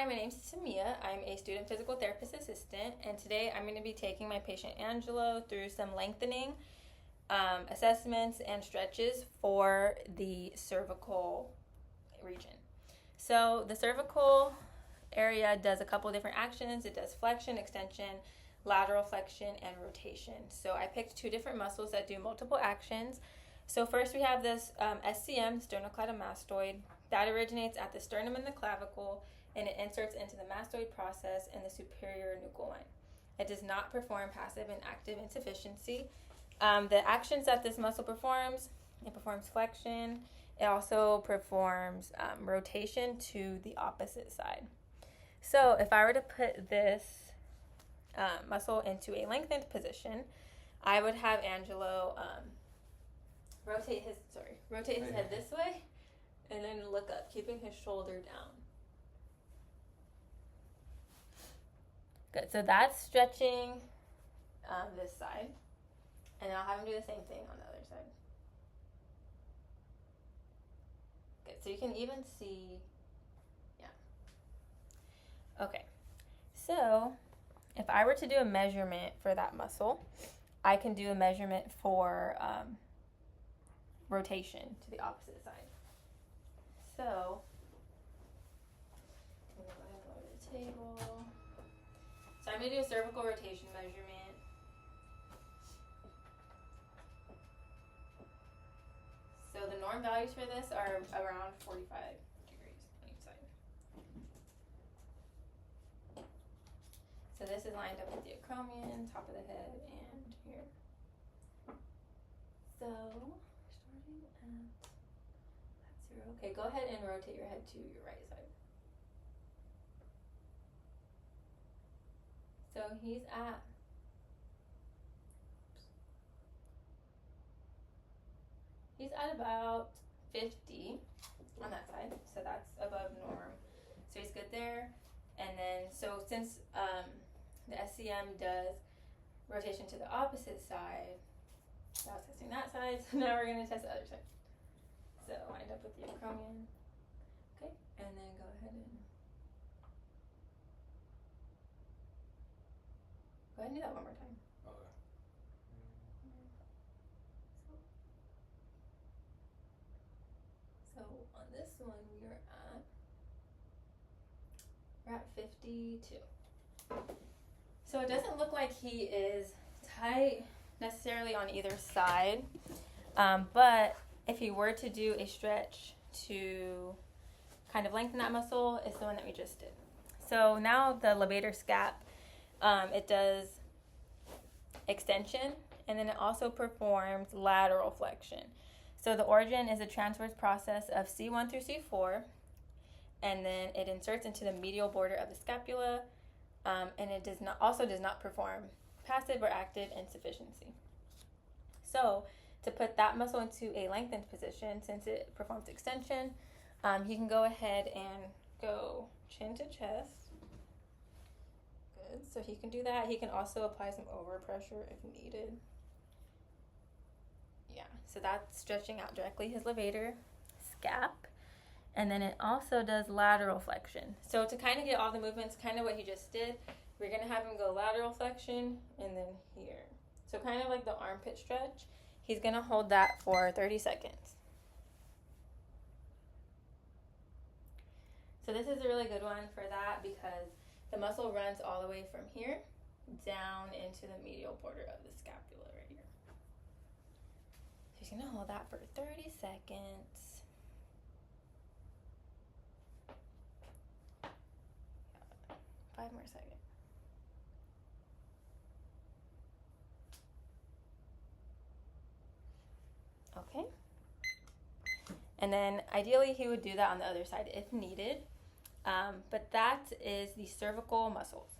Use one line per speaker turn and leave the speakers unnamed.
Hi, my name is Tamia. I'm a student physical therapist assistant, and today I'm going to be taking my patient Angelo through some lengthening assessments and stretches for the cervical region. So the cervical area does a couple different actions. It does flexion, extension, lateral flexion, and rotation. So I picked two different muscles that do multiple actions. So first we have this SCM, sternocleidomastoid, that originates at the sternum and the clavicle, and it inserts into the mastoid process in the superior nuchal line. It does not perform passive and active insufficiency. The actions that this muscle performs, it performs flexion. It also performs rotation to the opposite side. So if I were to put this muscle into a lengthened position, I would have Angelo rotate his head this way and then look up, keeping his shoulder down. Good, so that's stretching this side, and I'll have him do the same thing on the other side. Good, so you can even see, yeah. Okay, so if I were to do a measurement for that muscle, I can do a measurement for rotation to the opposite side. So, I'm going to go ahead and go to the table. So I'm going to do a cervical rotation measurement. So the norm values for this are around 45 degrees on each side. So this is lined up with the acromion, top of the head, and here. So starting at that's 0. Okay, go ahead and rotate your head to your right side. So he's at about 50 on that side, so that's above norm. So he's good there. And then, so since the SCM does rotation to the opposite side, I was testing that side, so now we're going to test the other side. So wind up with the acromion. Okay, and then go ahead and do that one more time.
Okay.
So on this one we're at 52. So it doesn't look like he is tight necessarily on either side, but if he were to do a stretch to kind of lengthen that muscle, it's the one that we just did. So now the levator scap, it does extension, and then it also performs lateral flexion. So the origin is a transverse process of C1 through C4, and then it inserts into the medial border of the scapula, and it does not perform passive or active insufficiency. So to put that muscle into a lengthened position, since it performs extension, he can go ahead and go chin to chest. Good, so he can do that. He can also apply some overpressure if needed. Yeah, so that's stretching out directly his levator scap. And then it also does lateral flexion. So to kind of get all the movements, kind of what he just did, we're going to have him go lateral flexion and then here. So kind of like the armpit stretch. He's going to hold that for 30 seconds. So this is a really good one for that because the muscle runs all the way from here down into the medial border of the scapula right here. So he's going to hold that for 30 seconds. 5 more seconds. Okay. And then ideally he would do that on the other side if needed. But that is the cervical muscles.